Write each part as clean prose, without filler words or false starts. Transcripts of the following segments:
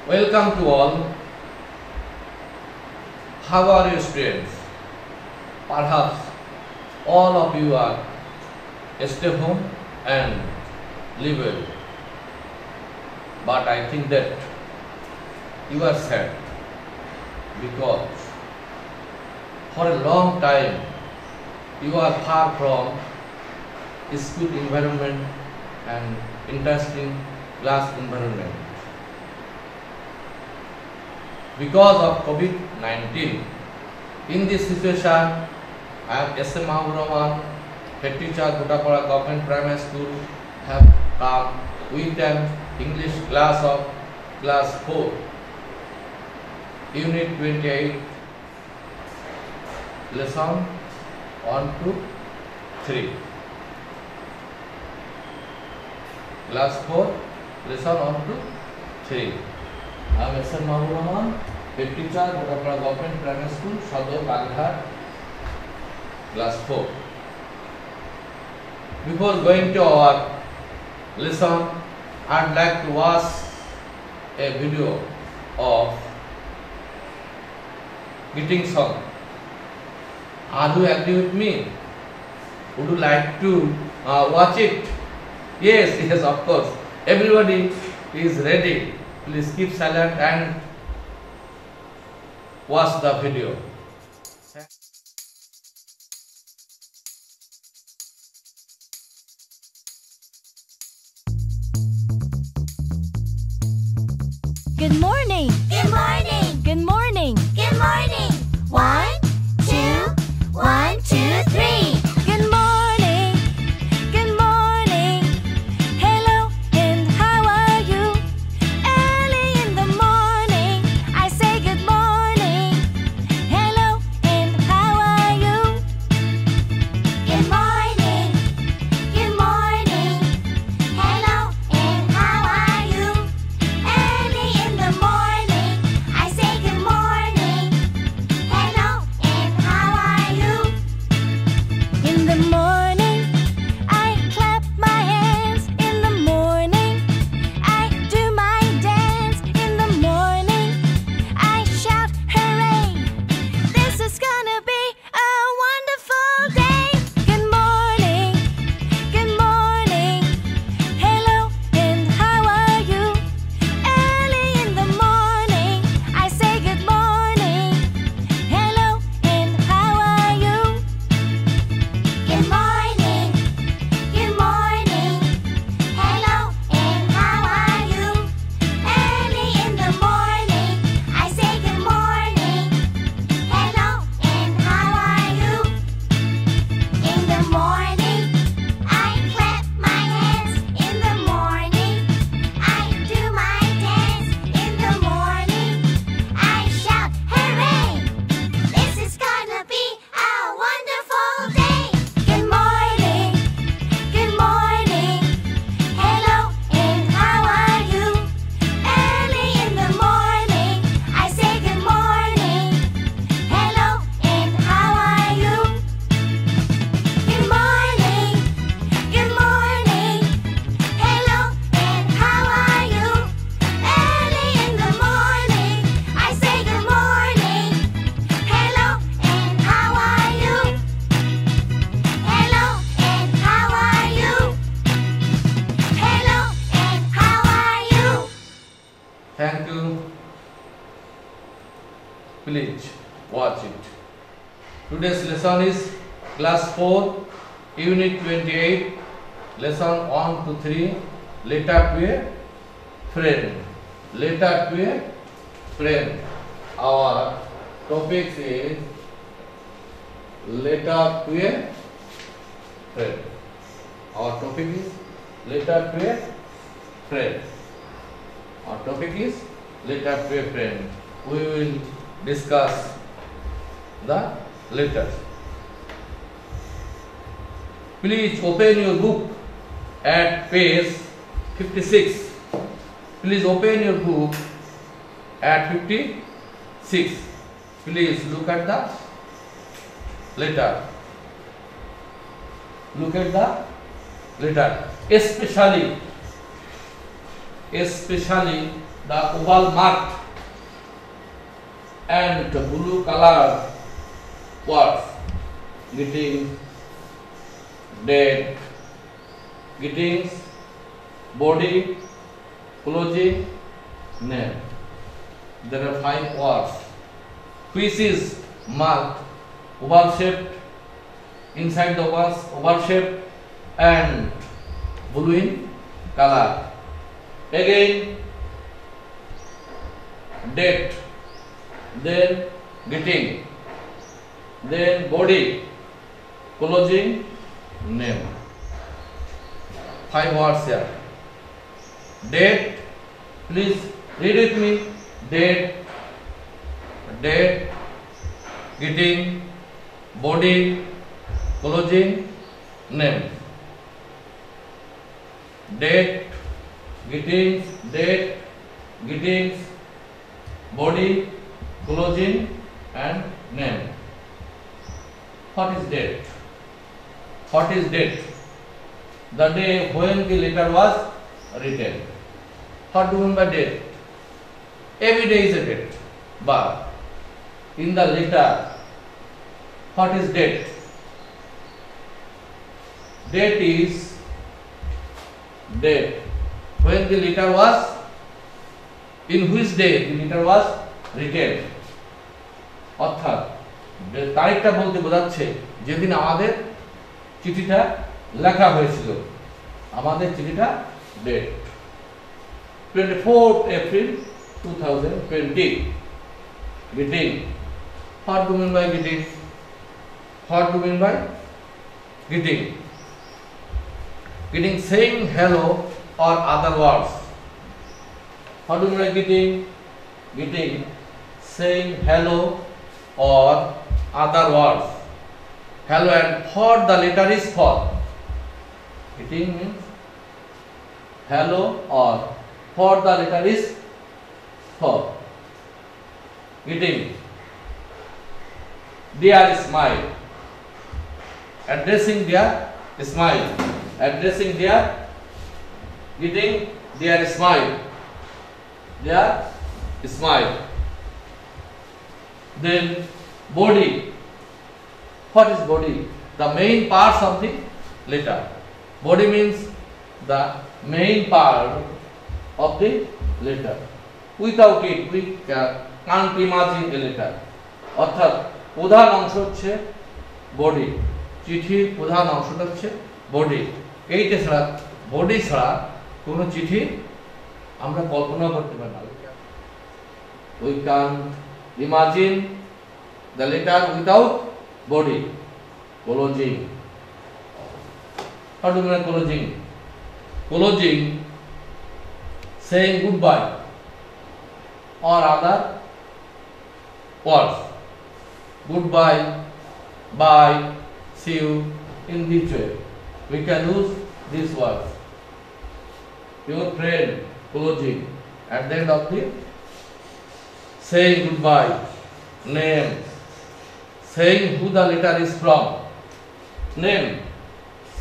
Welcome to all. How are you, students? Perhaps all of you are stay home and live well. But I think that you are sad because for a long time you are far from school environment and interesting class environment. Because of COVID-19, in this situation, I am S.M. Rahman, head teacher, Gutapara Government Primary School, have come with an English class of class 4, Unit 28, lesson 1 to 3. Class 4, lesson 1 to 3. I am S.M. Rahman, head teacher, Gutapara Government Primary School, Sador Baghat, class 4. Before going to our lesson, I would like to watch a video of greeting song. Are you agree with me? Would you like to watch it? Yes, of course. Everybody is ready. Please keep silent and watch the video. Good morning. Good morning. Good morning. Good morning. 1, 2, 1, 2, 3. Good morning. Good morning. Hello and how are you? Early in the morning, I say good morning. Hello and how are you? Good morning. Good morning. Hello and how are you? Early in the morning, I say good morning. Hello and how are you? In the morning, I clap my hands. In the morning, I do my dance. In the morning, I shout hooray. This is gonna be a wonderful day. Good morning. Good morning. Hello and how are you? Early in the morning, I say good morning. Hello and how are you? Good morning. Good morning. Hello and how are you? Early in the morning, I say good morning. Hello and how are you? In the morning, I clap my hands. In the morning, I do my dance. In the morning, I shout hooray. This is gonna be a wonderful day. Good morning. Good morning. Hello and how are you? Early in the morning, I say good morning. Hello and how are you? Good morning. Good morning. Hello and how are you? Early in the morning, I say good morning. Hello and how are you? Hello and how are you? Hello and how are you? Thank you. Please watch it. Today's lesson is class 4, unit 28, lesson 1 to 3, letter to a friend. Letter to a friend. Our topic is letter to a friend. Our topic is letter to a friend. Our topic is letter to a friend. We will discuss the letters. Please open your book at page 56. Please open your book at 56. Please look at the letter. Look at the letter. Especially the oval marked and blue color words getting, dead, greetings, body, closing, name. There are 5 words which is marked oval shaped, inside the oval shaped and blue in color. Again date, then greeting, then body, closing, name. 5 words here. Date, please read with me. Date, date, greeting, body, closing, name. Date, greetings, body, closing and name. What is date? What is date? The day when the letter was written. What do you mean by date? Every day is a date. But in the letter, what is date? Date is date. When the letter was, in which day the letter was written. অর্থাৎ তারিখটা বলতে বোঝাচ্ছে যেদিন আমাদের চিঠিটা লেখা হয়েছিল, আমাদের চিঠিটা date 24th April 2020. Greeting. What do you mean by greeting? What do you mean by greeting? Greeting, saying hello or other words. What do you mean by greeting? Greeting, saying hello or other words. Hello and for the letter is for. Greeting means hello or for the letter is for. Greeting, dear smile. Addressing dear smile. Addressing dear, greeting, dear smile. Dear smile. Then body. What is body? The main parts of the letter. Body means the main part of the letter. Without it we can't imagine a letter. অর্থাৎ প্রধান অংশ হচ্ছে body, চিঠির প্রধান অংশটা হচ্ছে body. এইটা ছাড়া, বডি ছাড়া কোনো চিঠি আমরা কল্পনা করতে পারি না। We can imagine the letter without body. Closing. What do you mean closing? Closing, saying goodbye or other words. Goodbye, bye, see you. In this way we can use these words. Your friend, closing, at the end of the saying goodbye. Name, saying who the letter is from. Name,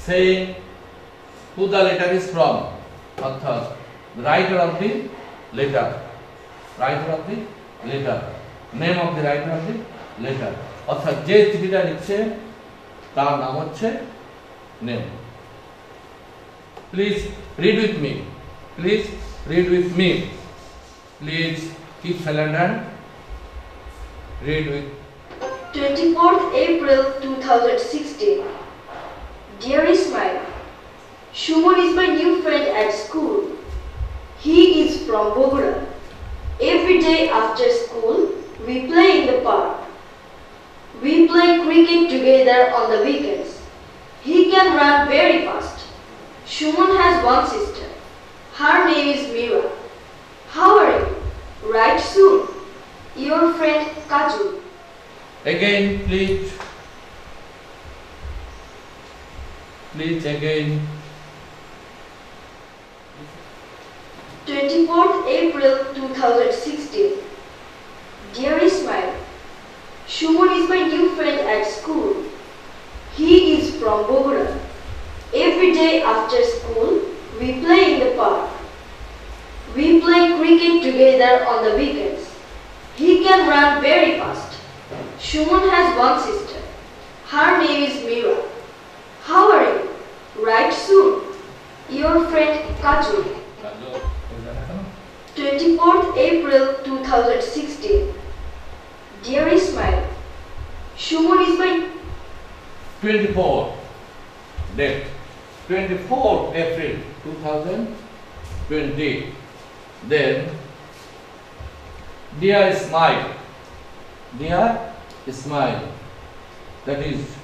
saying who the letter is from. অর্থাৎ writer of the letter. Writer of the letter. Name of the writer of the letter. অর্থাৎ যে চিঠিটা লিখছে তার নাম হচ্ছে name. Please read with me. Please read with me. Please keep silent and read with. 24th April 2016. Dear Ismail, Shumon is my new friend at school. He is from Bogura. Every day after school, we play in the park. We play cricket together on the weekends. He can run very fast. Shumon has one sister. Her name is Mira. How are you? Write soon. Your friend Kaju. Again, please again. 24th April 2016. Dear Ismail, Shumon is my new friend at school. He is from Bogura. Every day after school, we play in the park. We play play cricket together on the weekends. He can run very fast. Shumon has one sister. Her name is Mira. How are you? Right soon. Your friend Kajol. 24th April 2016. Dear Ismail, Shumon is my 24 date 24th April 2020. Then dear Ismail, that is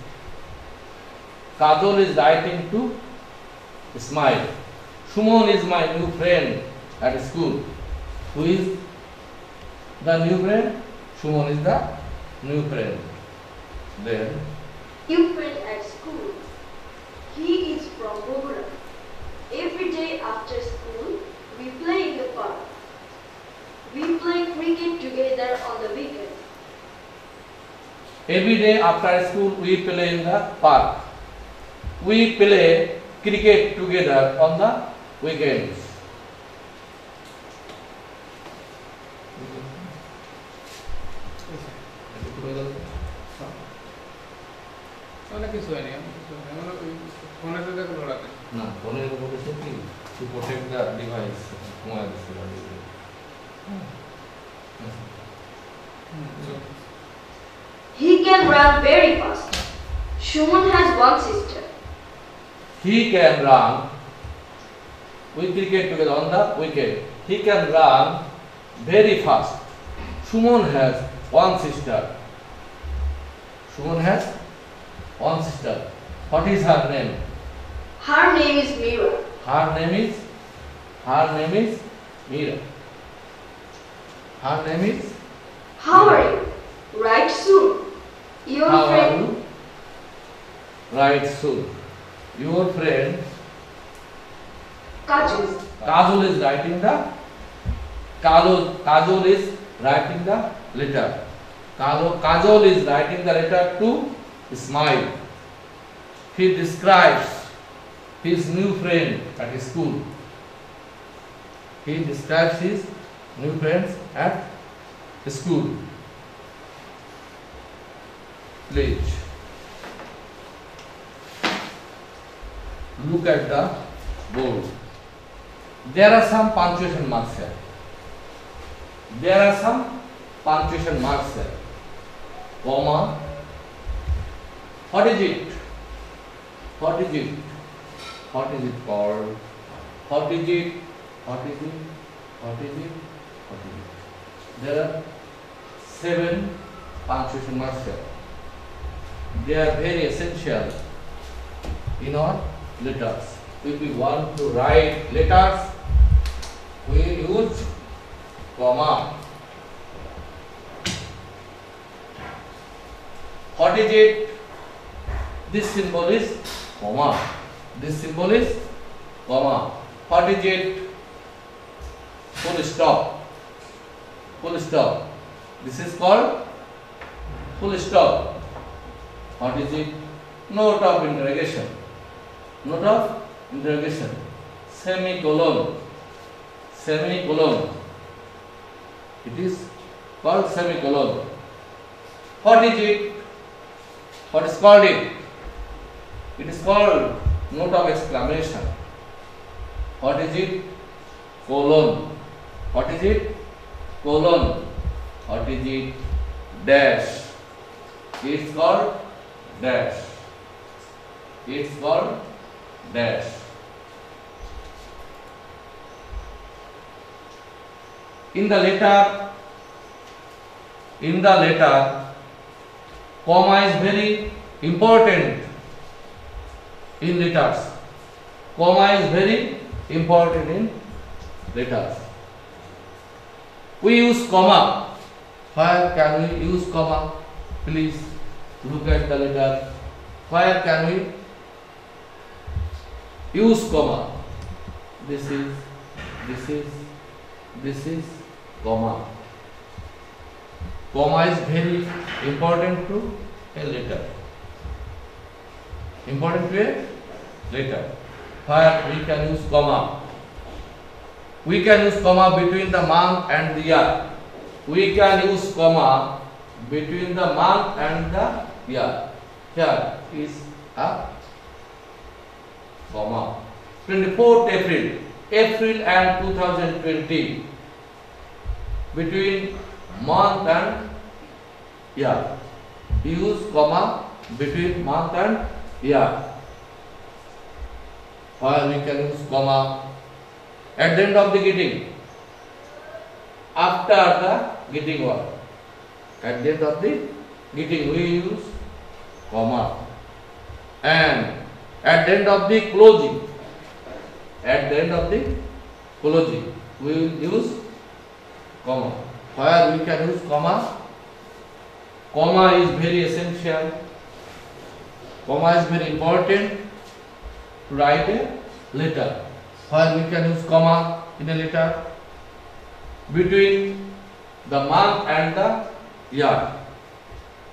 Kajol is writing to Ismail. Shumon is my new friend at school. Who is the new friend? Shumon is the new friend. Then new friend at school. He is from Bogura. Every day after school, we play in the park. We play cricket together on the weekend. every day after school we play in the park. We play cricket together on the weekends. No, phone is to protect the device. He can run very fast. Shumon has one sister. He can run. We cricket together on the weekend. He can run very fast. Shumon has one sister. Shumon has one sister. What is her name? Her name is Mira. Her name is Mira. Her name is How are you? Right soon. Your How are friend you? Right soon. Your friend Kajol. Kajol is writing the Kajol is writing the letter. Kajol is writing the letter to Ismail. He describes his new friend at his school. He describes his new friends at school. Please look at the board. There are some punctuation marks here. Comma. What is it? What is it called? What is it? There are 7 punctuation marks here. They are very essential in our letters. If we want to write letters, we use comma. What is it? This symbol is comma. This symbol is comma. What is it? Full stop. Full stop. This is called full stop. What is it? Note of interrogation. Note of interrogation. Semicolon. Semicolon. It is called semicolon. What is it? What is called it? It is called note of exclamation. What is it? Colon. What is it? Colon. What is it? Dash. It's called dash. It's called dash. In the letter, comma is very important in letters. Comma is very important in letters. We use comma. Where can we use comma? Please look at the letter. Where can we use comma? This is comma. Comma is very important to a letter. Important to a letter. Where we can use comma. We can use comma between the month and the year. We can use comma between the month and the year. Here is a comma. 24th April, April and 2020. Between month and year. Use comma between month and year. Or we can use comma at the end of the greeting. After the greeting word. At the end of the greeting we use comma. And at the end of the closing. At the end of the closing we will use comma. Where we can use comma? Comma is very essential. Comma is very important to write a letter. Where we can use comma in a letter between the month and the year.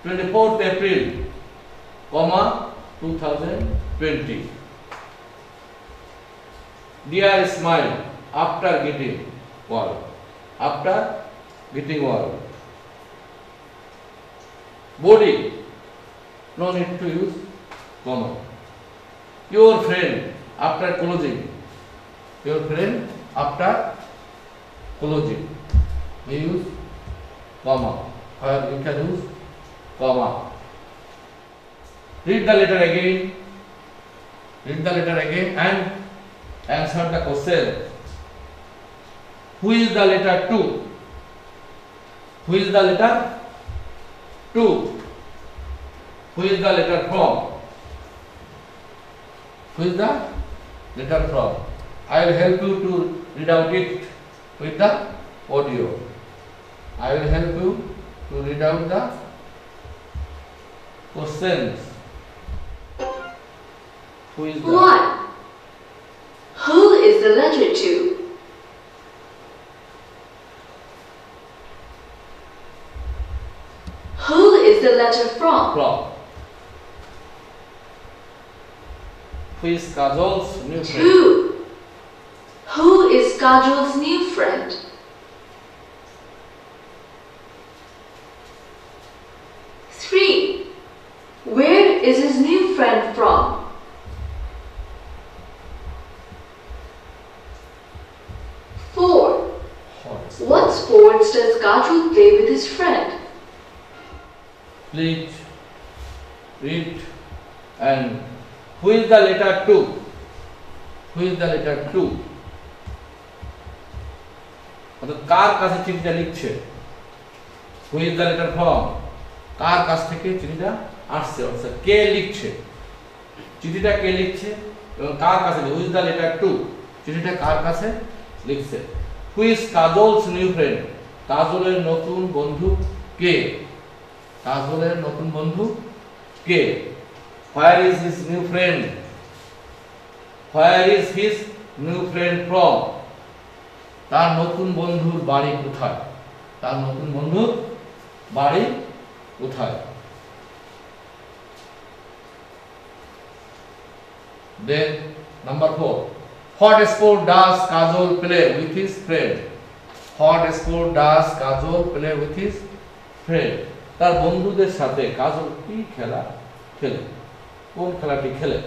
24th April, comma 2020. Dear Smile, after getting word. After getting word. Body, no need to use comma. Your friend, after closing. Your friend, after closing. We use comma. Or you can use comma. Read the letter again. Read the letter again and answer the question. Who is the letter to? Who is the letter to? Who is the letter from? Who is the letter from? I will help you to read out it with the audio. I will help you to read out the questions. Who is the 1. Who is the letter to? Who is the letter from? from? Who is Kajol's new friend? 2. Who is Kajol's new friend? 3. Where is his new friend from? 4. What sports does Kajol play with his friend? Please read. And who is the letter to? Who is the letter to? मतलब car কাছে চিঠিটা লিখছে? Who is the letter from? কার কাছ থেকে চিঠিটা আসছে? অর্থাৎ কে লিখছে? চিঠিটা কে লিখছে এবং কার কাছে? Who is the letter to? চিঠিটা কার কাছে লিখছে? Who is Kajol's new friend? কাজলের নতুন বন্ধু কে? কাজলের নতুন বন্ধু কে? Where is his new friend? Where is his new friend from? তার নতুন বন্ধুর বাড়ি কোথায়? তার নতুন বন্ধুর বাড়ি কোথায়? Then number 4. What sport does Kajol play with his friend? What sport does Kajol play with his friend? তার বন্ধুদের সাথে কাজল কি খেলা খেলে? কোন খেলাটি খেলে?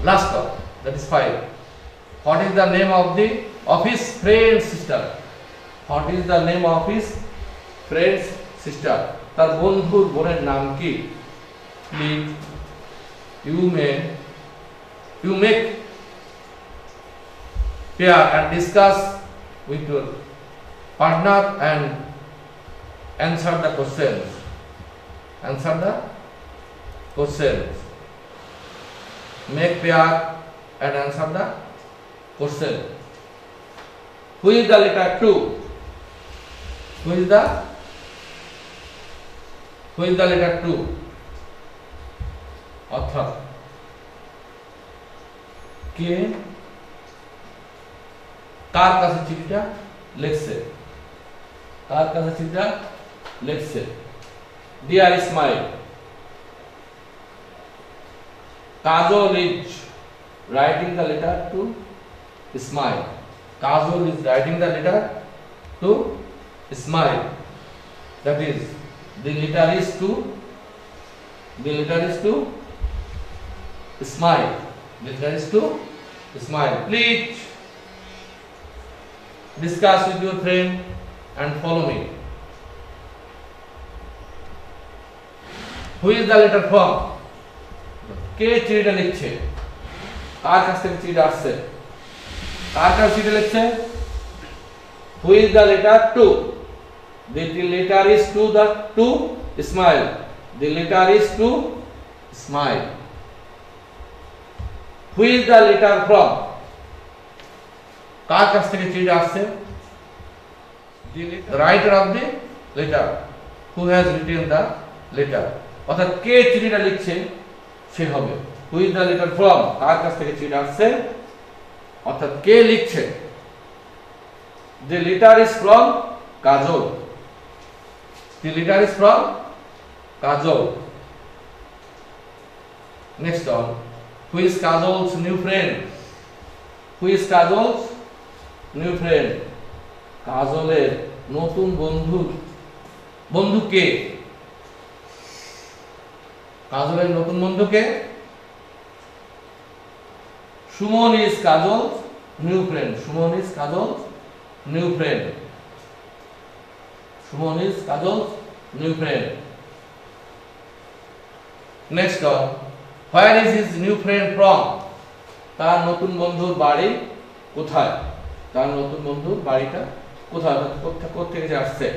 Last one, that is 5. What is the name of his friend's sister? What is the name of his friend's sister? তার বন্ধুর বোনের নাম কি? Please, you make pair and discuss with your partner and answer the questions. Answer the questions. Make pair and answer the question. Who is the letter to? Who is the letter to? অর্থাৎ কে কার কাছে চিঠিটা লিখছে? কার কাছে চিঠিটা লিখছে? Dear Ismail, Kajol is writing the letter to smile. Kajol is writing the letter to smile. That is, the letter is to smile. The letter is to smile. Please discuss with your friend and follow me. Who is the letter from? কে চিঠিটা লিখছে? কার কাছ থেকে চিঠি আসছে? কার কাছে চিঠি লিখছে? Who is the letter to? The letter is to smile. The letter is to smile. Who is the letter from? কার কাছ থেকে চিঠি আসছে? The writer of the letter. Who has written the letter? অর্থাৎ কে চিঠিটা লিখছে সে হবে। Who is the letter from? কার কাছ থেকে চিঠি আসছে অর্থাৎ কে লিখছে? The letter is from Kajol. The letter is from Kajol. Next one. Who is Kajol's new friend? Who is Kajol's new friend? কাজলের নতুন বন্ধু কে? কাজলের নতুন বন্ধু কে? Suman is Kajol's new friend. Suman is Kajol's new friend. Suman is Kajol's new friend. Next one. Where is his new friend from? তার নতুন বন্ধুর বাড়ি কোথায়? তার নতুন বন্ধুর বাড়িটা কোথায়? কোথা থেকে আসছে?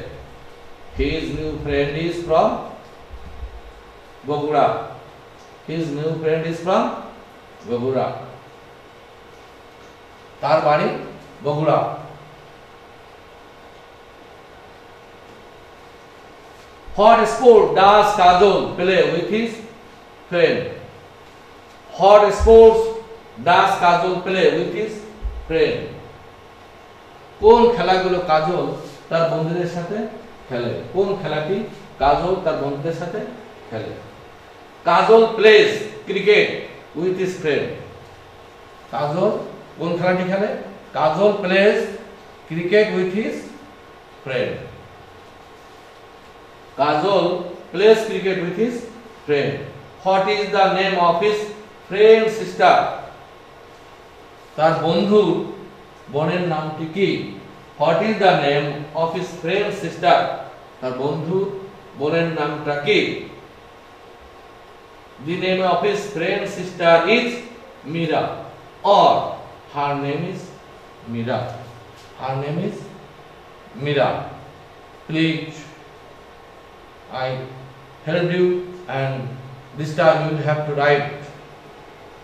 His new friend is from Bogura. His new friend is from Bogura. তার বাড়ি Bogura. What sport does Kajol play with his friend? What sports does Kajol play with his friend? কোন খেলাগুলো কাজল তার বন্ধুদের সাথে খেলে? কোন খেলাটি কাজল তার বন্ধুদের সাথে খেলে? কাজল plays cricket with his friend. কাজল কোন খেলাটি খেলে? কাজল plays cricket with his friend. Kajol plays cricket with his friend. What is the name of his friend's sister? তার বন্ধুর বোনের নামটি কি? What is the name of his friend's sister? তার বন্ধুর বোনের নামটা কি? The name of his friend's sister is Mira, or her name is Mira. Her name is Mira. Please, I helped you, and this time you will have to write,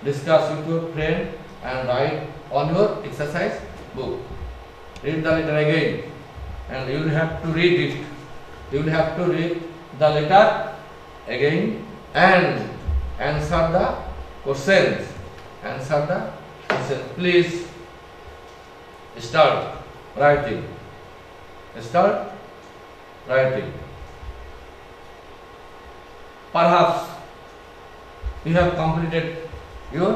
discuss with your friend and write on your exercise book. Read the letter again, and you will have to read it. You will have to read the letter again and answer the questions. Answer the questions. Please start writing. Start writing. Perhaps you have completed your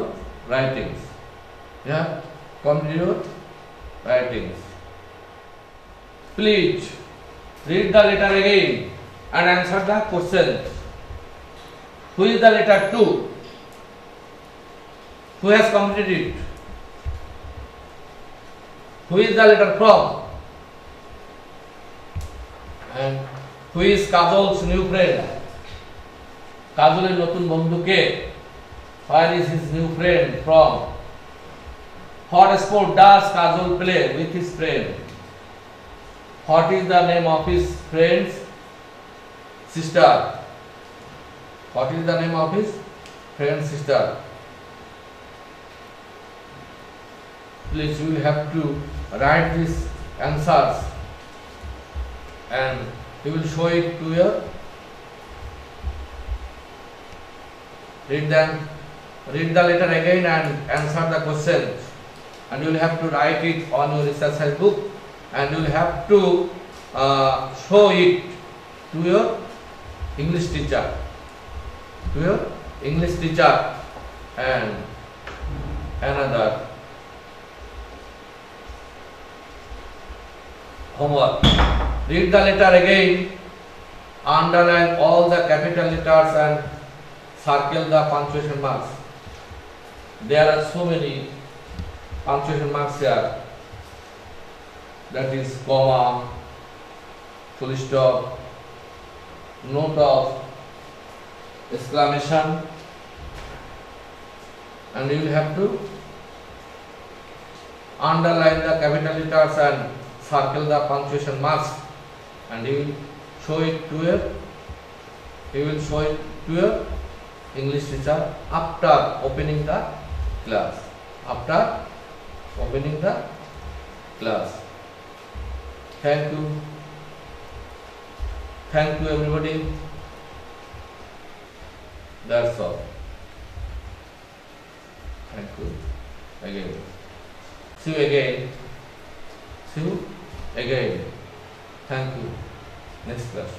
writings. You have completed your writings. Please read the letter again and answer the questions. Who is the letter to? Who has completed it? Who is the letter from? And who is Kajol's new friend? কাজলের নতুন বন্ধু কে? Where is his new friend from? What sport does Kajol play with his friend? What is the name of his friend's sister? What is the name of his friend's sister? Please, you have to write these answers and you will show it to your read the letter again and answer the questions, and you will have to write it on your exercise book, and you will have to show it to your English teacher, and another homework. Read the letter again, underline all the capital letters and circle the punctuation marks. There are so many punctuation marks here. That is comma, full stop, note of exclamation, and you will have to underline the capital letters and circle the punctuation marks, and you will show it to your English teacher after opening the class. After opening the class. Thank you. Thank you everybody. That's all. Thank you. Again. See you again. See you again. Thank you. Next class.